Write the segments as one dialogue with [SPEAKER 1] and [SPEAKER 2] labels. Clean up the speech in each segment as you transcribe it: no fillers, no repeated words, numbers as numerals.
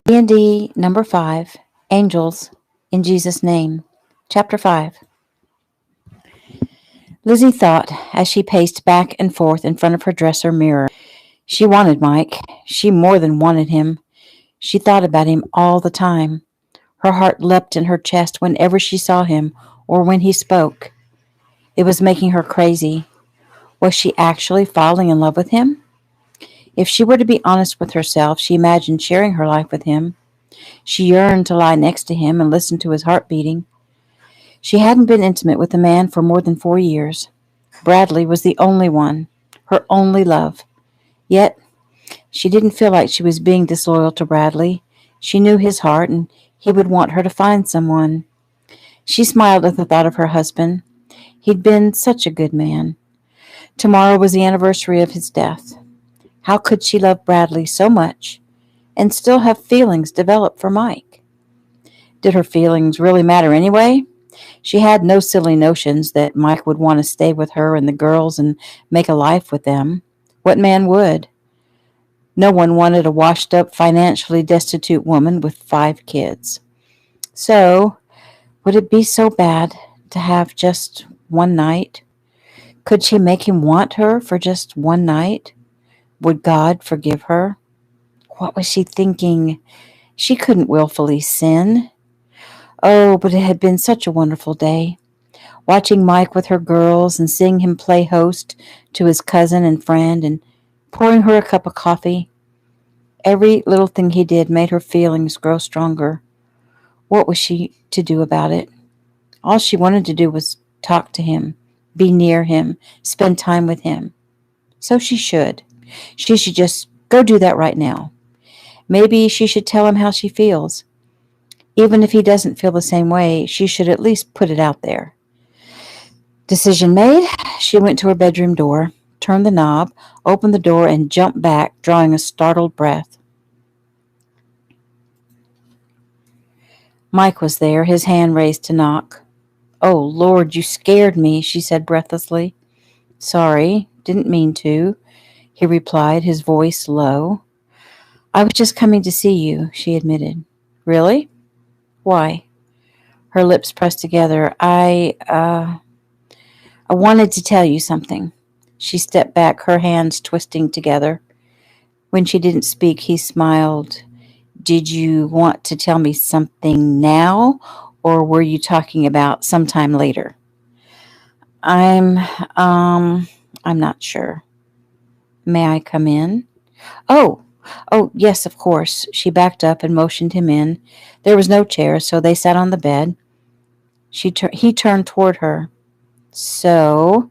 [SPEAKER 1] DND number 5, Angels in Jesus' Name, Chapter 5. Lizzie thought as she paced back and forth in front of her dresser mirror. She wanted Mike. She more than wanted him. She thought about him all the time. Her heart leapt in her chest whenever she saw him or when he spoke. It was making her crazy. Was she actually falling in love with him? If she were to be honest with herself, she imagined sharing her life with him. She yearned to lie next to him and listen to his heart beating. She hadn't been intimate with a man for more than 4 years. Bradley was the only one, her only love. Yet, she didn't feel like she was being disloyal to Bradley. She knew his heart, and he would want her to find someone. She smiled at the thought of her husband. He'd been such a good man. Tomorrow was the anniversary of his death. How could she love Bradley so much and still have feelings develop for Mike? Did her feelings really matter anyway? She had no silly notions that Mike would want to stay with her and the girls and make a life with them. What man would? No one wanted a washed-up, financially destitute woman with 5 kids. So, would it be so bad to have just one night? Could she make him want her for just one night? Would God forgive her? What was she thinking? She couldn't willfully sin. Oh, but it had been such a wonderful day. Watching Mike with her girls and seeing him play host to his cousin and friend and pouring her a cup of coffee. Every little thing he did made her feelings grow stronger. What was she to do about it? All she wanted to do was talk to him, be near him, spend time with him. So she should. She should just go do that right now. Maybe she should tell him how she feels. Even if he doesn't feel the same way, she should at least put it out there. Decision made, she went to her bedroom door, turned the knob, opened the door, and jumped back, drawing a startled breath. Mike was there, his hand raised to knock. "Oh, Lord, you scared me," she said breathlessly. "Sorry, didn't mean to," he replied, his voice low. "I was just coming to see you," she admitted. "Really? Why?" Her lips pressed together. I wanted to tell you something." She stepped back, her hands twisting together. When she didn't speak, he smiled. "Did you want to tell me something now, or were you talking about sometime later?" I'm, I'm not sure. May I come in?" Oh, oh, yes, of course." She backed up and motioned him in. There was no chair, so they sat on the bed. He turned toward her. "So,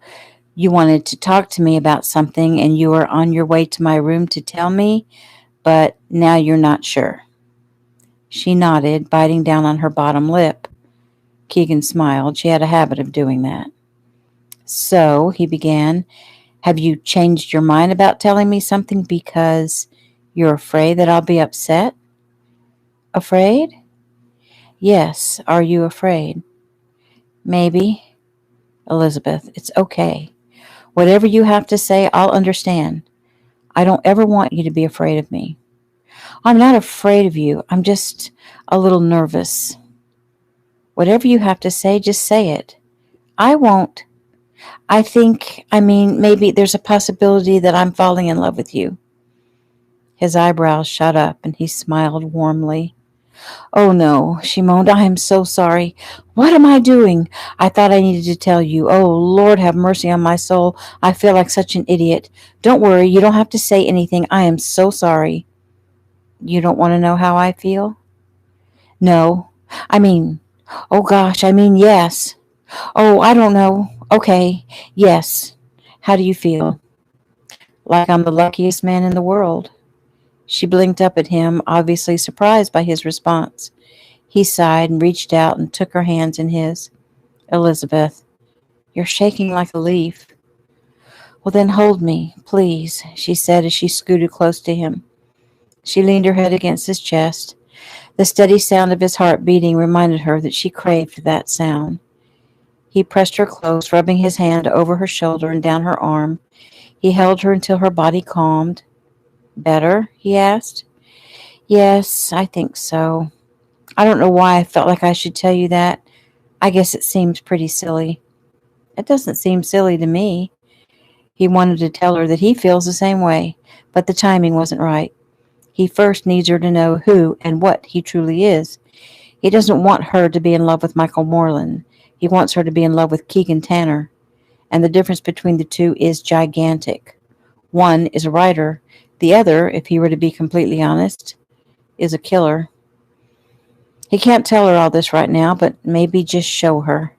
[SPEAKER 1] you wanted to talk to me about something and you were on your way to my room to tell me, but now you're not sure." She nodded, biting down on her bottom lip. Keegan smiled. She had a habit of doing that. "So," he began, "have you changed your mind about telling me something because you're afraid that I'll be upset?" "Afraid?" "Yes. Are you afraid?" "Maybe." "Elizabeth, it's okay. Whatever you have to say, I'll understand. I don't ever want you to be afraid of me." "I'm not afraid of you. I'm just a little nervous." "Whatever you have to say, just say it." "I won't. Maybe there's a possibility that I'm falling in love with you." His eyebrows shot up and he smiled warmly. "Oh no," she moaned. "I am so sorry. What am I doing? I thought I needed to tell you. Oh, Lord, have mercy on my soul. I feel like such an idiot. Don't worry. You don't have to say anything. I am so sorry." "You don't want to know how I feel?" "No. I mean, oh gosh, yes. Oh, I don't know. Okay, yes. How do you feel?" "Like I'm the luckiest man in the world." She blinked up at him, obviously surprised by his response. He sighed and reached out and took her hands in his. "Elizabeth, you're shaking like a leaf." "Well, then hold me, please," she said as she scooted close to him. She leaned her head against his chest. The steady sound of his heart beating reminded her that she craved that sound. He pressed her close, rubbing his hand over her shoulder and down her arm. He held her until her body calmed. "Better?" he asked. Yes, I think so. I don't know why I felt like I should tell you that. I guess it seems pretty silly. It doesn't seem silly to me. He wanted to tell her that he feels the same way, but the timing wasn't right. He first needs her to know who and what he truly is. He doesn't want her to be in love with Michael Moreland. He wants her to be in love with Keegan Tanner. And the difference between the two is gigantic. One is a writer. The other, if he were to be completely honest, is a killer. He can't tell her all this right now, but maybe just show her.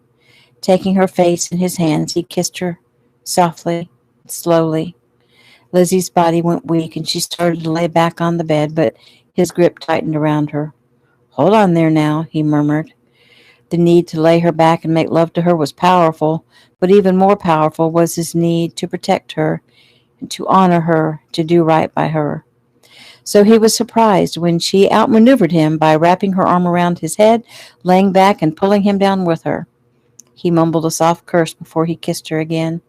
[SPEAKER 1] Taking her face in his hands, he kissed her softly, slowly. Lizzie's body went weak and she started to lay back on the bed, but his grip tightened around her. Hold on there now, he murmured. The need to lay her back and make love to her was powerful, but even more powerful was his need to protect her, and to honor her, to do right by her. So he was surprised when she outmaneuvered him by wrapping her arm around his head, laying back and pulling him down with her. He mumbled a soft curse before he kissed her again.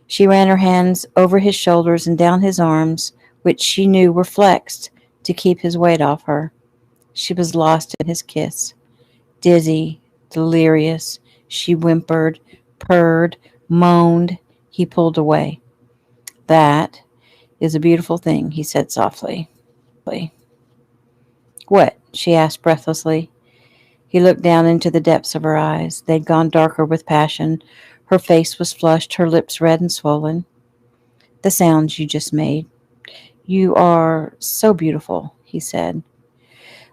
[SPEAKER 1] She ran her hands over his shoulders and down his arms, which she knew were flexed to keep his weight off her. She was lost in his kiss. Dizzy, delirious, she whimpered, purred, moaned. He pulled away. That is a beautiful thing, he said softly. What? She asked breathlessly. He looked down into the depths of her eyes. They'd gone darker with passion. Her face was flushed, her lips red and swollen. The sounds you just made. You are so beautiful, he said.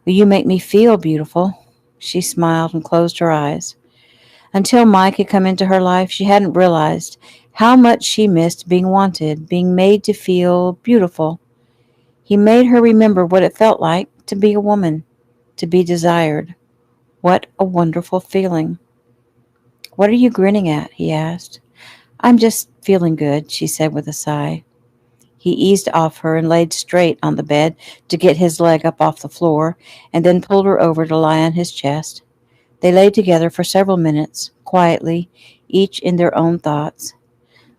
[SPEAKER 1] Well, you make me feel beautiful. She smiled and closed her eyes. Until Mike had come into her life, she hadn't realized how much she missed being wanted, being made to feel beautiful. He made her remember what it felt like to be a woman, to be desired. What a wonderful feeling. What are you grinning at? He asked. I'm just feeling good, she said with a sigh. He eased off her and laid straight on the bed to get his leg up off the floor, and then pulled her over to lie on his chest. They lay together for several minutes, quietly, each in their own thoughts.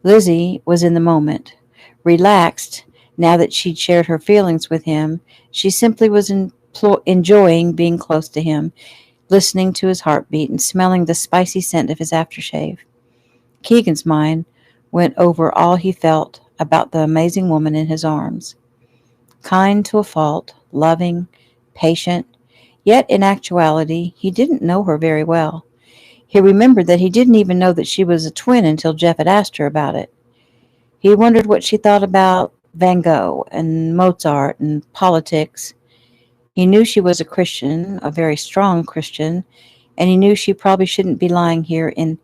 [SPEAKER 1] Lizzie was in the moment. Relaxed, now that she'd shared her feelings with him, she simply was enjoying being close to him, listening to his heartbeat and smelling the spicy scent of his aftershave. Keegan's mind went over all he felt about the amazing woman in his arms. Kind to a fault, loving, patient, yet in actuality he didn't know her very well. He remembered that he didn't even know that she was a twin until Jeff had asked her about it. He wondered what she thought about Van Gogh and Mozart and politics. He knew she was a Christian, a very strong Christian, and he knew she probably shouldn't be lying here in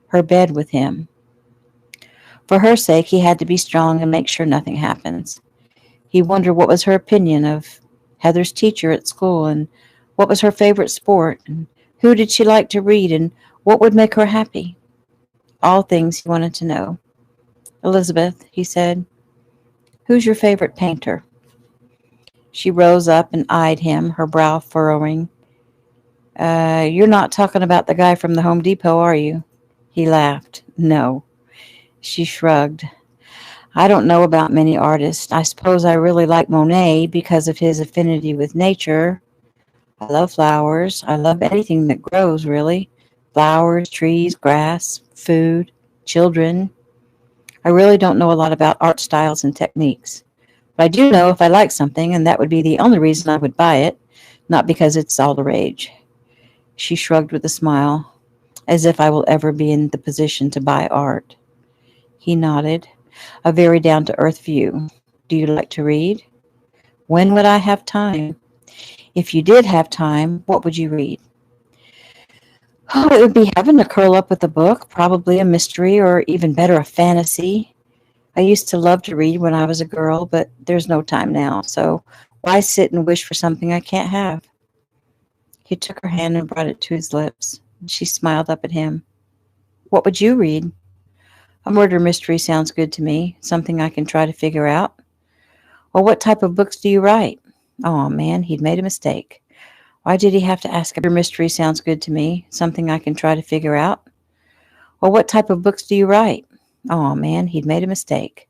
[SPEAKER 1] her bed with him. For her sake, he had to be strong and make sure nothing happens. He wondered what was her opinion of Heather's teacher at school, and what was her favorite sport, and who did she like to read, and what would make her happy. All things he wanted to know. Elizabeth, he said, who's your favorite painter? She rose up and eyed him, her brow furrowing. You're not talking about the guy from the Home Depot, are you? He laughed. No. She shrugged. I don't know about many artists. I suppose I really like Monet because of his affinity with nature. I love flowers. I love anything that grows, really. Flowers, trees, grass, food, children. I really don't know a lot about art styles and techniques. But I do know if I like something, and that would be the only reason I would buy it, not because it's all the rage. She shrugged with a smile, as if I will ever be in the position to buy art. He nodded, a very down-to-earth view. Do you like to read? When would I have time? If you did have time, what would you read? Oh, it would be heaven to curl up with a book, probably a mystery, or even better, a fantasy. I used to love to read when I was a girl, but there's no time now, so why sit and wish for something I can't have? He took her hand and brought it to his lips. She smiled up at him. What would you read? A murder mystery sounds good to me, something I can try to figure out. Well, what type of books do you write? Oh, man, he'd made a mistake. Why did he have to ask? Your mystery sounds good to me, something I can try to figure out. Well, what type of books do you write? Oh, man, he'd made a mistake.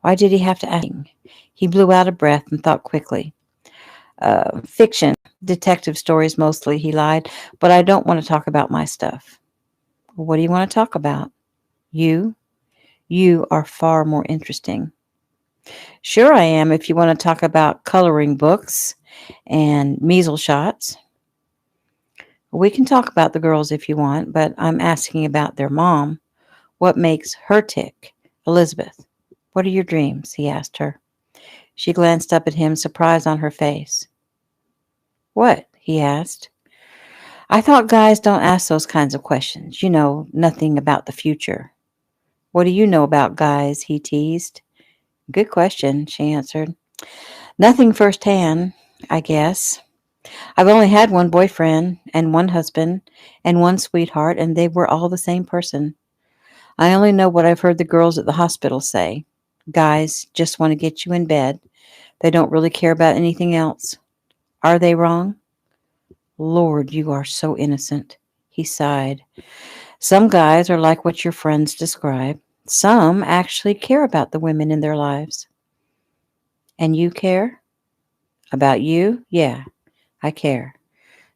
[SPEAKER 1] Why did he have to ask? He blew out a breath and thought quickly. Fiction. Detective stories mostly, he lied. But I don't want to talk about my stuff. What do you want to talk about? You? You are far more interesting. Sure I am if you want to talk about coloring books and measles shots. We can talk about the girls if you want, but I'm asking about their mom. What makes her tick? Elizabeth. What are your dreams? He asked her. She glanced up at him, surprise on her face. What? He asked. I thought guys don't ask those kinds of questions. You know, nothing about the future. What do you know about guys? He teased. Good question, she answered. Nothing firsthand, I guess. I've only had one boyfriend and one husband and one sweetheart, and they were all the same person. I only know what I've heard the girls at the hospital say. Guys just want to get you in bed. They don't really care about anything else. Are they wrong? Lord, you are so innocent. He sighed. Some guys are like what your friends describe. Some actually care about the women in their lives. And you care? About you? Yeah, I care.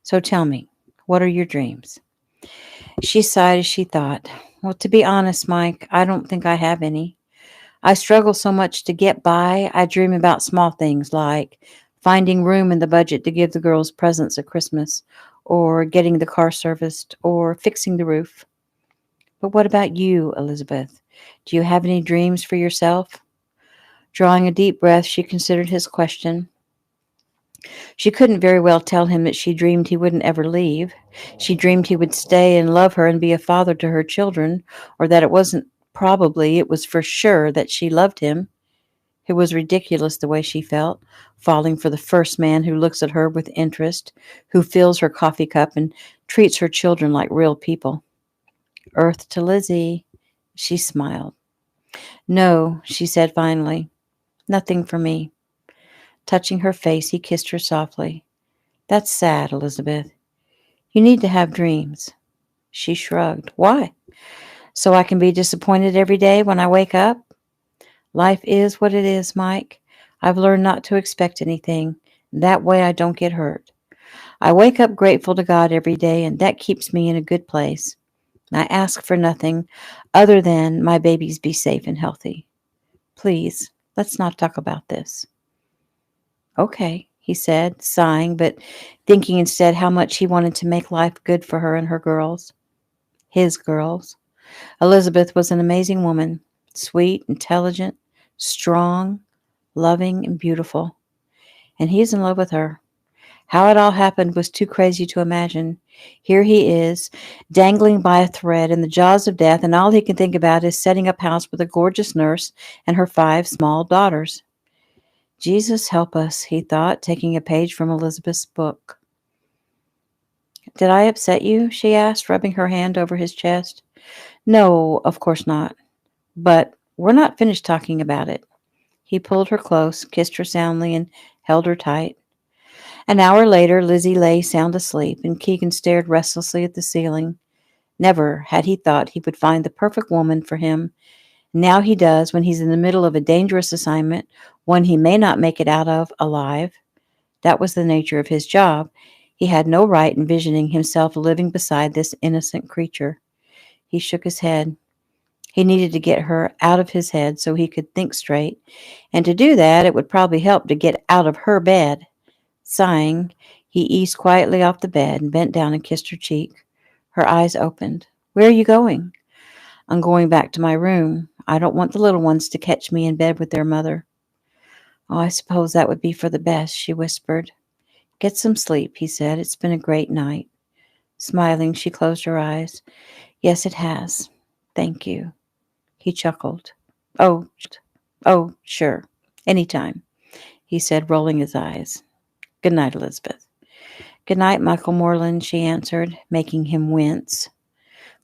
[SPEAKER 1] So tell me, what are your dreams? She sighed as she thought, well, to be honest, Mike, I don't think I have any. I struggle so much to get by, I dream about small things like finding room in the budget to give the girls presents at Christmas, or getting the car serviced, or fixing the roof. But what about you, Elizabeth? Do you have any dreams for yourself? Drawing a deep breath, she considered his question. She couldn't very well tell him that she dreamed he wouldn't ever leave. She dreamed he would stay and love her and be a father to her children, or that it was for sure that she loved him. It was ridiculous the way she felt, falling for the first man who looks at her with interest, who fills her coffee cup and treats her children like real people. Earth to Lizzie, she smiled. No, she said finally, nothing for me. Touching her face, he kissed her softly. That's sad, Elizabeth. You need to have dreams. She shrugged. Why? So I can be disappointed every day when I wake up? Life is what it is, Mike. I've learned not to expect anything. That way I don't get hurt. I wake up grateful to God every day, and that keeps me in a good place. I ask for nothing other than my babies be safe and healthy. Please, let's not talk about this. Okay, he said, sighing, but thinking instead how much he wanted to make life good for her and her girls. His girls. Elizabeth was an amazing woman, sweet, intelligent, strong, loving, and beautiful. And he's in love with her. How it all happened was too crazy to imagine. Here he is, dangling by a thread in the jaws of death, and all he can think about is setting up house with a gorgeous nurse and her 5 small daughters. Jesus help us, he thought, taking a page from Elizabeth's book. Did I upset you? She asked, rubbing her hand over his chest. No, of course not. But we're not finished talking about it. He pulled her close, kissed her soundly, and held her tight. An hour later, Lizzie lay sound asleep, and Keegan stared restlessly at the ceiling. Never had he thought he would find the perfect woman for him. Now he does when he's in the middle of a dangerous assignment, one he may not make it out of alive. That was the nature of his job. He had no right envisioning himself living beside this innocent creature. He shook his head. He needed to get her out of his head so he could think straight, and to do that it would probably help to get out of her bed. Sighing, he eased quietly off the bed and bent down and kissed her cheek. Her eyes opened. Where are you going? I'm going back to my room. I don't want the little ones to catch me in bed with their mother. Oh, I suppose that would be for the best, she whispered. Get some sleep, he said. It's been a great night. Smiling, she closed her eyes. Yes, it has. Thank you. He chuckled. Oh, sure. Anytime, he said, rolling his eyes. Good night, Elizabeth. Good night, Michael Moreland, she answered, making him wince.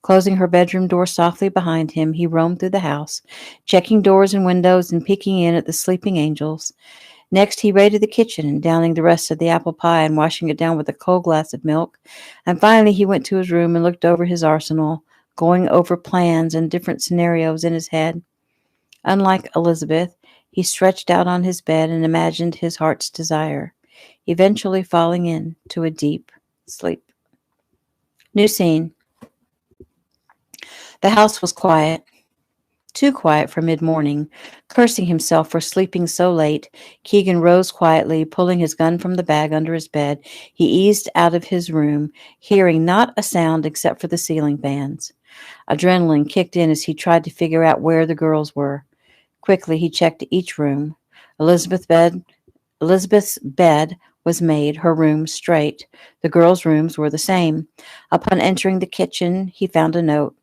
[SPEAKER 1] Closing her bedroom door softly behind him, he roamed through the house, checking doors and windows and peeking in at the sleeping angels. Next, he raided the kitchen and downing the rest of the apple pie and washing it down with a cold glass of milk. And finally, he went to his room and looked over his arsenal, going over plans and different scenarios in his head. Unlike Elizabeth, He stretched out on his bed and imagined his heart's desire, eventually falling into a deep sleep. New scene. The house was quiet, too quiet for mid-morning. Cursing himself for sleeping so late, Keegan rose quietly, pulling his gun from the bag under his bed. He eased out of his room, hearing not a sound except for the ceiling fans. Adrenaline kicked in as he tried to figure out where the girls were. Quickly, he checked each room. Elizabeth's bed was made, her room straight. The girls' rooms were the same. Upon entering the kitchen, he found a note.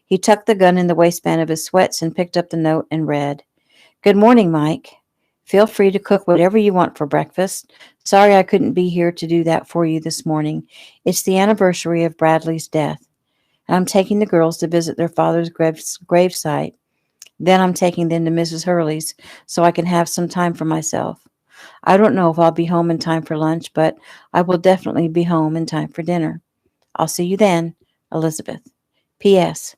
[SPEAKER 1] He tucked the gun in the waistband of his sweats and picked up the note and read, "Good morning, Mike. Feel free to cook whatever you want for breakfast. Sorry I couldn't be here to do that for you this morning. It's the anniversary of Bradley's death, and I'm taking the girls to visit their father's gravesite. Then I'm taking them to Mrs. Hurley's so I can have some time for myself. I don't know if I'll be home in time for lunch, but I will definitely be home in time for dinner. I'll see you then, Elizabeth. P.S.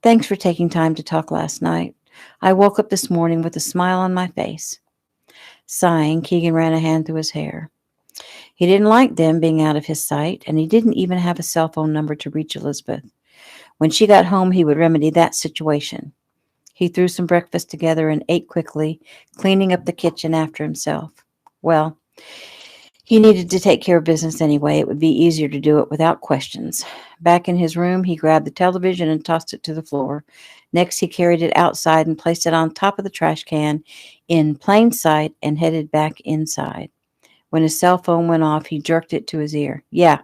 [SPEAKER 1] Thanks for taking time to talk last night. I woke up this morning with a smile on my face." Sighing, Keegan ran a hand through his hair. He didn't like them being out of his sight, and he didn't even have a cell phone number to reach Elizabeth. When she got home, he would remedy that situation. He threw some breakfast together and ate quickly, cleaning up the kitchen after himself. Well, he needed to take care of business anyway. It would be easier to do it without questions. Back in his room, he grabbed the television and tossed it to the floor. Next, he carried it outside and placed it on top of the trash can in plain sight and headed back inside. When his cell phone went off, he jerked it to his ear. "Yeah,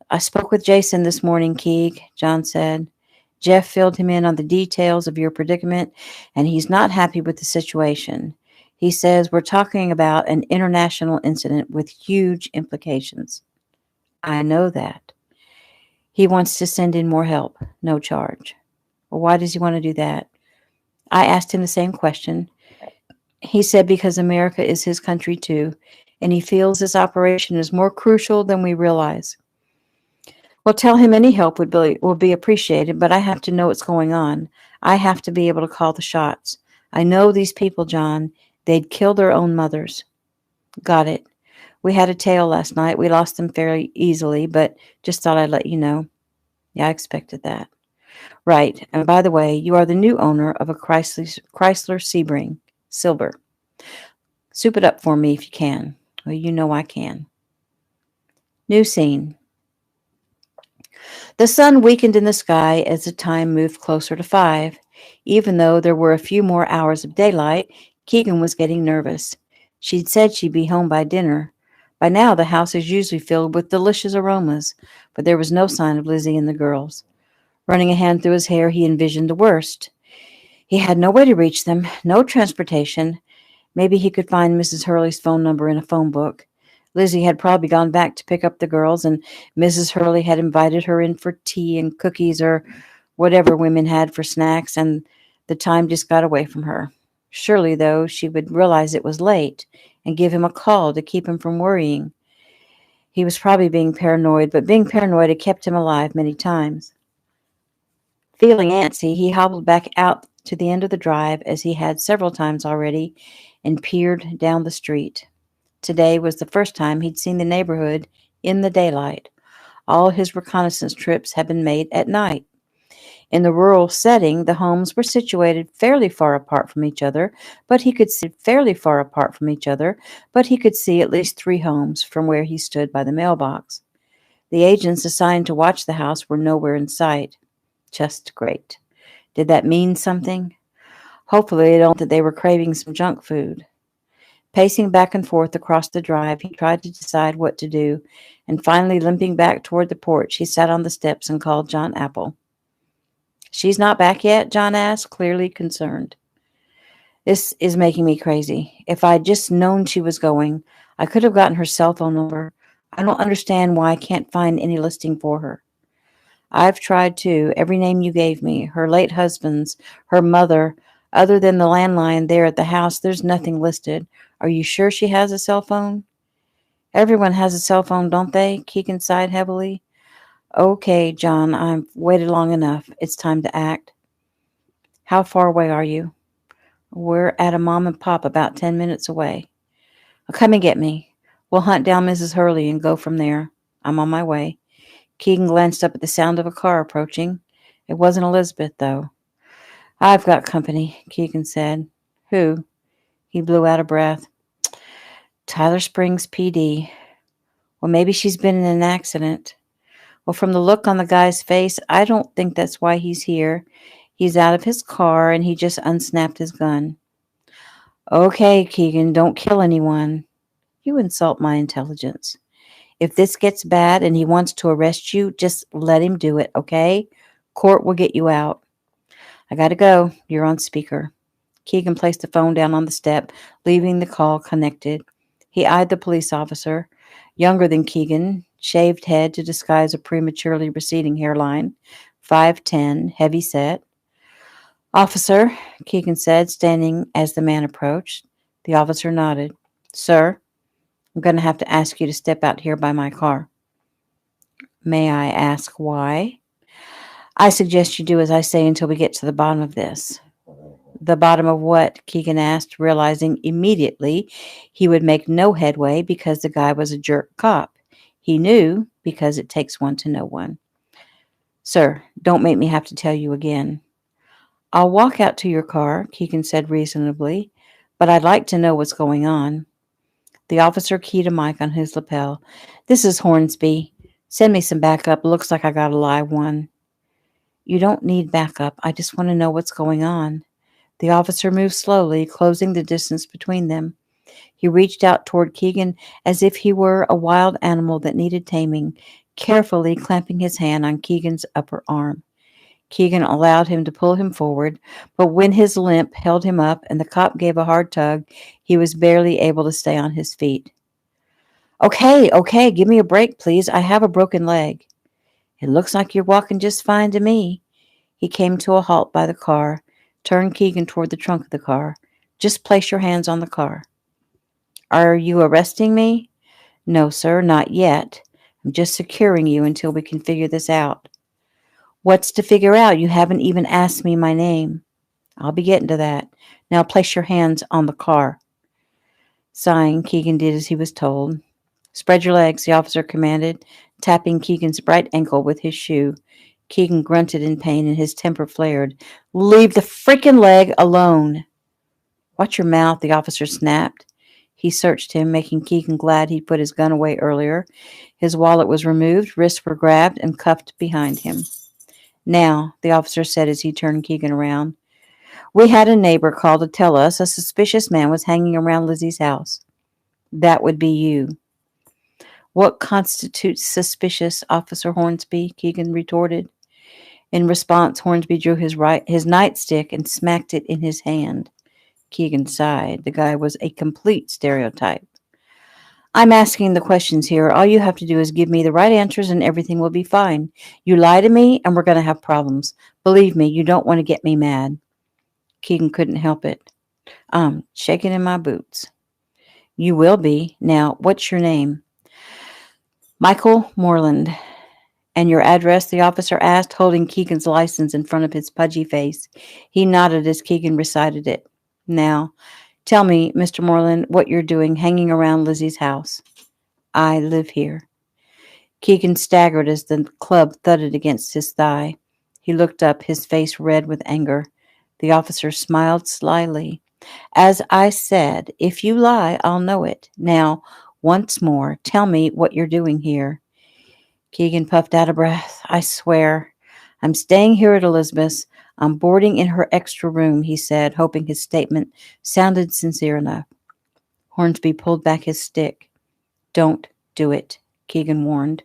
[SPEAKER 1] I spoke with Jason this morning, Keeg," John said. "Jeff filled him in on the details of your predicament, and he's not happy with the situation. He says we're talking about an international incident with huge implications." "I know that. He wants to send in more help, no charge." "Well, why does he want to do that?" I asked him the same question. He said because America is his country too, and he feels this operation is more crucial than we realize. Well, tell him any help will be appreciated, but I have to know what's going on. I have to be able to call the shots. I know these people, John. They'd kill their own mothers. Got it. We had a tail last night. We lost them fairly easily, but just thought I'd let you know. Yeah, I expected that. Right. And by the way, you are the new owner of a Chrysler Sebring Silver. Soup it up for me if you can. Well, you know I can. New scene. The sun weakened in the sky as the time moved closer to 5. Even though there were a few more hours of daylight, Keegan was getting nervous. She'd said she'd be home by dinner. By now, the house is usually filled with delicious aromas, but there was no sign of Lizzie and the girls. Running a hand through his hair, he envisioned the worst. He had no way to reach them, no transportation. Maybe he could find Mrs. Hurley's phone number in a phone book. Lizzie had probably gone back to pick up the girls, and Mrs. Hurley had invited her in for tea and cookies or whatever women had for snacks, and the time just got away from her. Surely, though, she would realize it was late and give him a call to keep him from worrying. He was probably being paranoid, but being paranoid had kept him alive many times. Feeling antsy, he hobbled back out to the end of the drive, as he had several times already, and peered down the street. Today was the first time he'd seen the neighborhood in the daylight. All his reconnaissance trips had been made at night. In the rural setting, the homes were situated fairly far apart from each other, but he could see at least 3 homes from where he stood by the mailbox. The agents assigned to watch the house were nowhere in sight. Just great. Did that mean something? Hopefully it meant that they were craving some junk food. Pacing back and forth across the drive, he tried to decide what to do, and finally limping back toward the porch, he sat on the steps and called John Apple. "She's not back yet?" John asked, clearly concerned. "This is making me crazy. If I'd just known she was going, I could have gotten her cell phone number. I don't understand why I can't find any listing for her." "I've tried too. Every name you gave me, her late husband's, her mother. Other than the landline there at the house, there's nothing listed. Are you sure she has a cell phone?" "Everyone has a cell phone, don't they?" Keegan sighed heavily. "Okay, John, I've waited long enough. It's time to act." "How far away are you?" We're at a mom and pop about 10 minutes away. Come and get me. We'll hunt down Mrs. Hurley and go from there. I'm on my way. Keegan glanced up at the sound of a car approaching. It wasn't Elizabeth, though. I've got company, Keegan said. Who? He blew out a breath. Tyler Springs PD. Well, maybe she's been in an accident. Well, from the look on the guy's face, I don't think that's why he's here. He's out of his car and he just unsnapped his gun. Okay, Keegan, don't kill anyone. You insult my intelligence. If this gets bad and he wants to arrest you, just let him do it, okay? Court will get you out. I gotta go. You're on speaker. Keegan placed the phone down on the step, leaving the call connected. He eyed the police officer, younger than Keegan, shaved head to disguise a prematurely receding hairline, 5'10", heavy set. Officer, Keegan said, standing as the man approached. The officer nodded. Sir, I'm going to have to ask you to step out here by my car. May I ask why? I suggest you do as I say until we get to the bottom of this. The bottom of what? Keegan asked, realizing immediately he would make no headway because the guy was a jerk cop. He knew because it takes one to know one. Sir, don't make me have to tell you again. I'll walk out to your car, Keegan said reasonably, but I'd like to know what's going on. The officer keyed a mic on his lapel. This is Hornsby. Send me some backup. Looks like I got a live one. You don't need backup. I just want to know what's going on. The officer moved slowly, closing the distance between them. He reached out toward Keegan as if he were a wild animal that needed taming, carefully clamping his hand on Keegan's upper arm. Keegan allowed him to pull him forward, but when his limp held him up and the cop gave a hard tug, he was barely able to stay on his feet. Okay, give me a break, please. I have a broken leg. It looks like you're walking just fine to me. He came to a halt by the car, turned Keegan toward the trunk of the car. Just place your hands on the car. Are you arresting me? No, sir, not yet. I'm just securing you until we can figure this out. What's to figure out? You haven't even asked me my name. I'll be getting to that. Now place your hands on the car. Sighing, Keegan did as he was told. Spread your legs, the officer commanded, tapping Keegan's right ankle with his shoe. Keegan grunted in pain and his temper flared. Leave the freaking leg alone. Watch your mouth, the officer snapped. He searched him, making Keegan glad he'd put his gun away earlier. His wallet was removed, wrists were grabbed, and cuffed behind him. Now, the officer said as he turned Keegan around, we had a neighbor call to tell us a suspicious man was hanging around Lizzie's house. That would be you. What constitutes suspicious, Officer Hornsby? Keegan retorted. In response, Hornsby drew his nightstick and smacked it in his hand. Keegan sighed. The guy was a complete stereotype. I'm asking the questions here. All you have to do is give me the right answers and everything will be fine. You lie to me and we're going to have problems. Believe me, you don't want to get me mad. Keegan couldn't help it. I'm shaking in my boots. You will be. Now, what's your name? Michael Moreland. And your address, the officer asked, holding Keegan's license in front of his pudgy face. He nodded as Keegan recited it. Now, tell me, Mr. Moreland, what you're doing hanging around Lizzie's house. I live here. Keegan staggered as the club thudded against his thigh. He looked up, his face red with anger. The officer smiled slyly. As I said, if you lie, I'll know it. Now, once more, tell me what you're doing here. Keegan puffed out a breath. I swear. I'm staying here at Elizabeth's. I'm boarding in her extra room, he said, hoping his statement sounded sincere enough. Hornsby pulled back his stick. Don't do it, Keegan warned.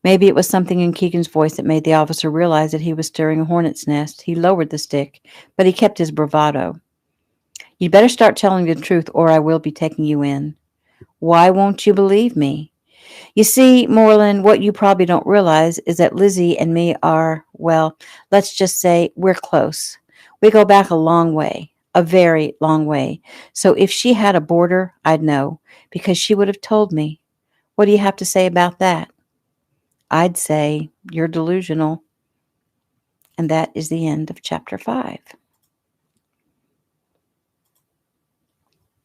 [SPEAKER 1] Maybe it was something in Keegan's voice that made the officer realize that he was stirring a hornet's nest. He lowered the stick, but he kept his bravado. You'd better start telling the truth or I will be taking you in. Why won't you believe me? You see, Moreland, what you probably don't realize is that Lizzie and me are, well, let's just say we're close. We go back a long way, a very long way. So if she had a boarder, I'd know, because she would have told me. What do you have to say about that? I'd say you're delusional. And that is the end of chapter 5.